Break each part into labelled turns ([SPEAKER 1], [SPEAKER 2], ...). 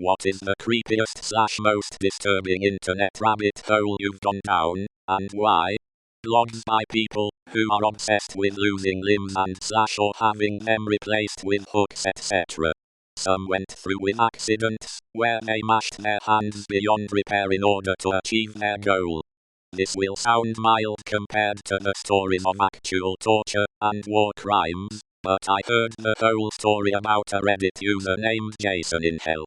[SPEAKER 1] What is the creepiest / most disturbing internet rabbit hole you've gone down, and why? Blogs by people who are obsessed with losing limbs and / or having them replaced with hooks, etc. Some went through with accidents, where they mashed their hands beyond repair in order to achieve their goal. This will sound mild compared to the stories of actual torture and war crimes, but I heard the whole story about a Reddit user named Jason in hell.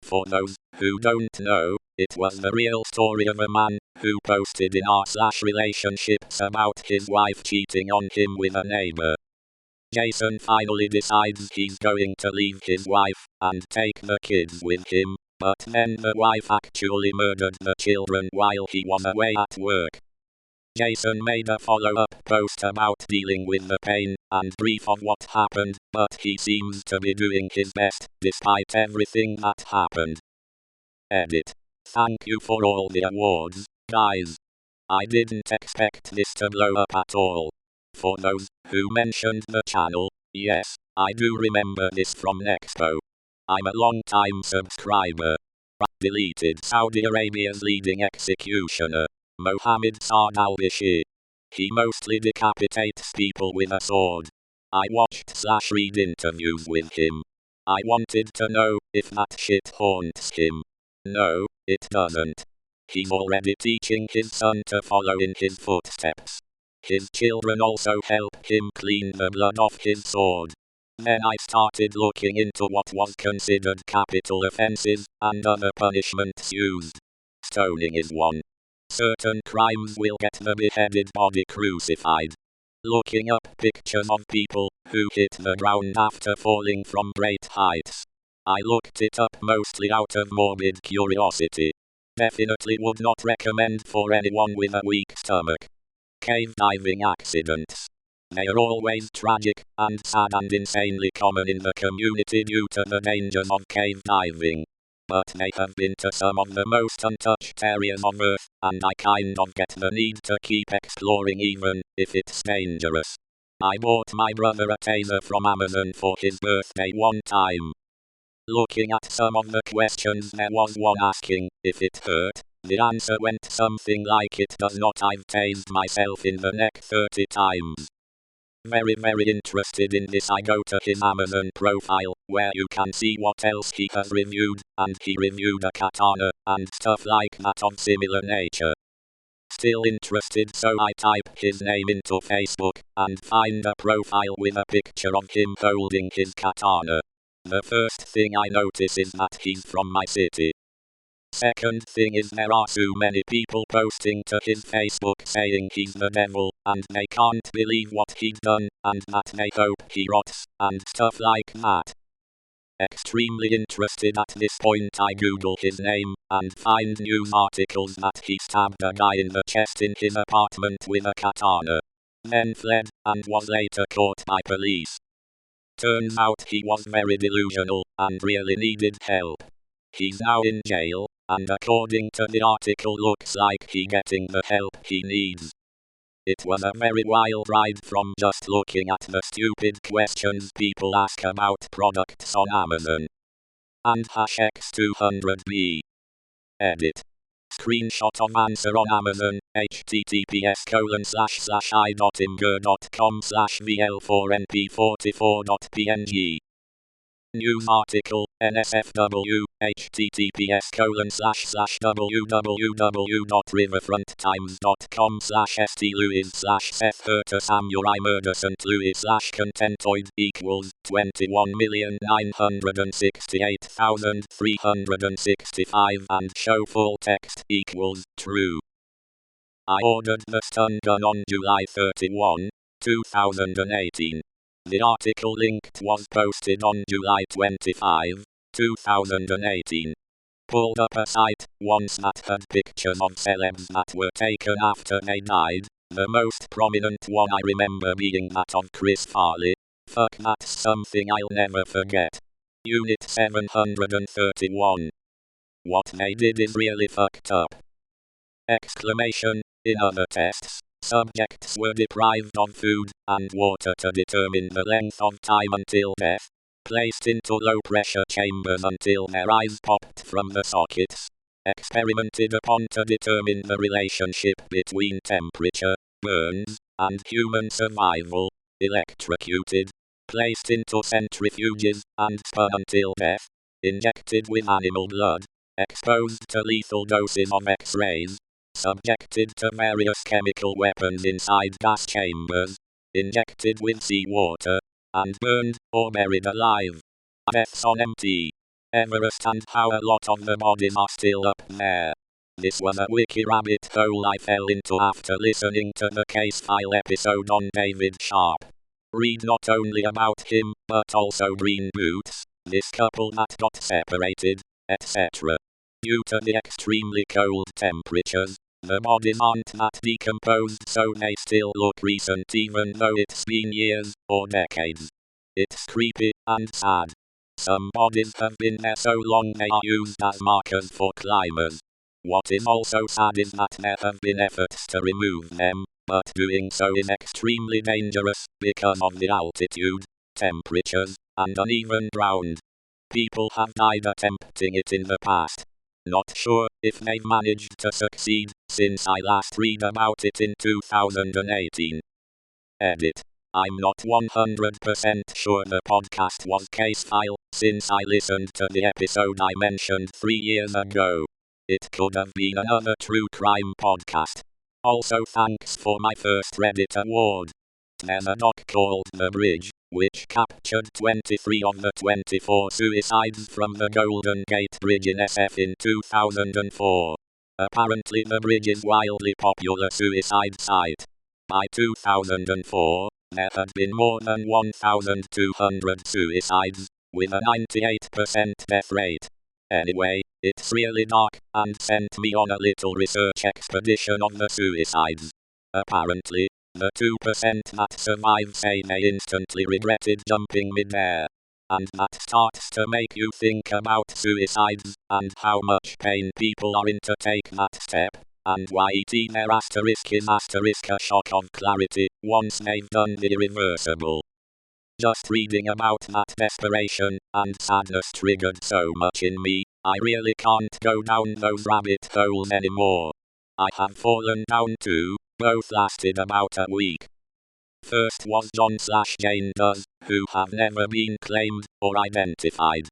[SPEAKER 1] For those who don't know, it was the real story of a man who posted in r/relationships about his wife cheating on him with a neighbor. Jason finally decides he's going to leave his wife and take the kids with him, but then the wife actually murdered the children while he was away at work. Jason made a follow-up post about dealing with the pain and grief of what happened, but he seems to be doing his best despite everything that happened. Edit. Thank you for all the awards, guys. I didn't expect this to blow up at all. For those who mentioned the channel, yes, I do remember this from Nexpo. I'm a long-time subscriber. Deleted Saudi Arabia's leading executioner, Mohammed Saad al-Bashir. He mostly decapitates people with a sword. I watched / read interviews with him. I wanted to know if that shit haunts him. No, it doesn't. He's already teaching his son to follow in his footsteps. His children also help him clean the blood off his sword. Then I started looking into what was considered capital offenses and other punishments used. Stoning is one. Certain crimes will get the beheaded body crucified. Looking up pictures of people who hit the ground after falling from great heights. I looked it up mostly out of morbid curiosity. Definitely would not recommend for anyone with a weak stomach. Cave diving accidents. They are always tragic and sad and insanely common in the community due to the dangers of cave diving. But they have been to some of the most untouched areas of Earth, and I kind of get the need to keep exploring even if it's dangerous. I bought my brother a taser from Amazon for his birthday one time. Looking at some of the questions, there was one asking if it hurt. The answer went something like it does not. I've tased myself in the neck 30 times. Very interested in this, I go to his Amazon profile, where you can see what else he has reviewed, and he reviewed a katana, and stuff like that of similar nature. Still interested, so I type his name into Facebook, and find a profile with a picture of him holding his katana. The first thing I notice is that he's from my city. Second thing is there are so many people posting to his Facebook saying he's the devil, and they can't believe what he's done, and that they hope he rots, and stuff like that. Extremely interested at this point, I Google his name, and find news articles that he stabbed a guy in the chest in his apartment with a katana. Then fled, and was later caught by police. Turns out he was very delusional, and really needed help. He's now in jail, and according to the article looks like he's getting the help he needs. It was a very wild ride from just looking at the stupid questions people ask about products on Amazon. And #X200B. Edit. Screenshot of answer on Amazon, https://i.imgur.com/vl4np44.png. News article, NSFW, https://www.riverfronttimes.com/stlouis/Seth Herter Samurai Murder St. Louis/contentoid equals 21,968,365 and show full text equals true. I ordered the stun gun on July 31, 2018. The article linked was posted on July 25, 2018. Pulled up a site once that had pictures of celebs that were taken after they died, the most prominent one I remember being that of Chris Farley. Fuck, that's something I'll never forget. Unit 731. What they did is really fucked up. Exclamation. In other tests, subjects were deprived of food and water to determine the length of time until death. Placed into low pressure chambers until their eyes popped from the sockets. Experimented upon to determine the relationship between temperature, burns, and human survival. Electrocuted. Placed into centrifuges and spun until death. Injected with animal blood. Exposed to lethal doses of X-rays. Subjected to various chemical weapons inside gas chambers. Injected with seawater. And burned or buried alive. Deaths on MT. Everest and how a lot of the bodies are still up there. This was a wiki rabbit hole I fell into after listening to the case file episode on David Sharp. Read not only about him, but also Green Boots, this couple that got separated, etc. Due to the extremely cold temperatures, the bodies aren't that decomposed, so they still look recent even though it's been years or decades. It's creepy and sad. Some bodies have been there so long they are used as markers for climbers. What is also sad is that there have been efforts to remove them, but doing so is extremely dangerous because of the altitude, temperatures, and uneven ground. People have died attempting it in the past. Not sure if they've managed to succeed, since I last read about it in 2018. Edit. I'm not 100% sure the podcast was case file, since I listened to the episode I mentioned 3 years ago. It could have been another true crime podcast. Also thanks for my first Reddit award. There's a doc called The Bridge, which captured 23 of the 24 suicides from the Golden Gate Bridge in SF in 2004. Apparently the bridge is wildly popular suicide site. By 2004, there had been more than 1,200 suicides, with a 98% death rate. Anyway, it's really dark, and sent me on a little research expedition of the suicides. Apparently, the 2% that survive say they instantly regretted jumping mid-air. And that starts to make you think about suicides, and how much pain people are in to take that step, and why their asterisk is asterisk a shock of clarity, once they've done the irreversible. Just reading about that desperation and sadness triggered so much in me, I really can't go down those rabbit holes anymore. I have fallen down two, both lasted about a week. First was John/Jane Does, who have never been claimed or identified.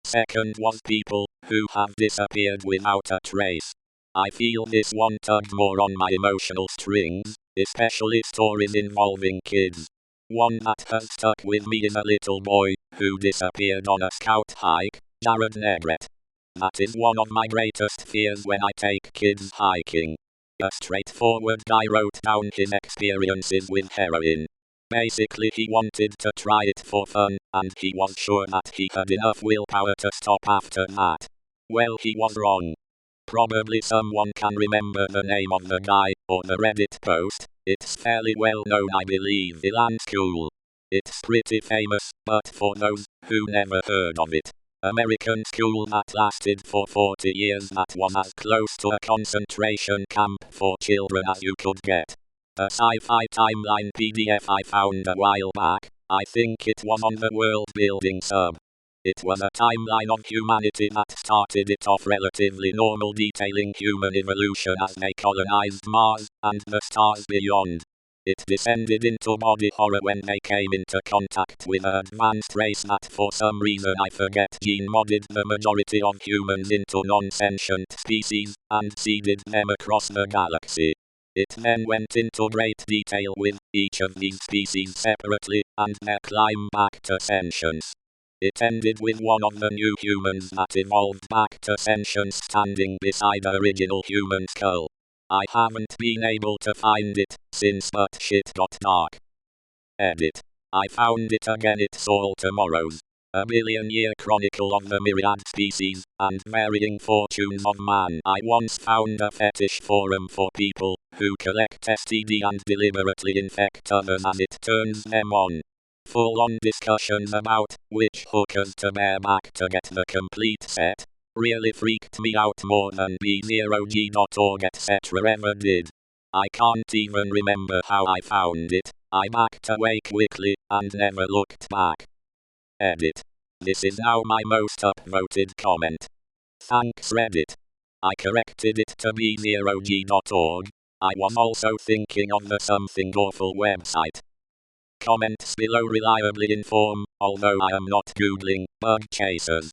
[SPEAKER 1] Second was people who have disappeared without a trace. I feel this one tugged more on my emotional strings, especially stories involving kids. One that has stuck with me is a little boy who disappeared on a scout hike, Jared Negret. That is one of my greatest fears when I take kids hiking. A straightforward guy wrote down his experiences with heroin. Basically he wanted to try it for fun, and he was sure that he had enough willpower to stop after that. Well, he was wrong. Probably someone can remember the name of the guy, or the Reddit post. It's fairly well known, I believe, Elan School. It's pretty famous, but for those who never heard of it, American school that lasted for 40 years, that was as close to a concentration camp for children as you could get. A sci-fi timeline PDF I found a while back, I think it was on the World Building sub. It was a timeline of humanity that started it off relatively normal, detailing human evolution as they colonized Mars and the stars beyond. It descended into body horror when they came into contact with an advanced race that for some reason I forget gene-modded the majority of humans into non-sentient species, and seeded them across the galaxy. It then went into great detail with each of these species separately, and their climb back to sentience. It ended with one of the new humans that evolved back to sentience standing beside the original human skull. I haven't been able to find it since, but shit got dark. Edit. I found it again. It's All Tomorrows. A billion-year chronicle of the myriad species and varying fortunes of man. I once found a fetish forum for people who collect STD and deliberately infect others as it turns them on. Full-on discussions about which hookers to bear back to get the complete set really freaked me out more than B0G.org etc. ever did. I can't even remember how I found it. I backed away quickly and never looked back. Edit. This is now my most upvoted comment. Thanks Reddit. I corrected it to be 0g.org. I was also thinking of the Something Awful website. Comments below reliably inform, although I am not googling bug chasers.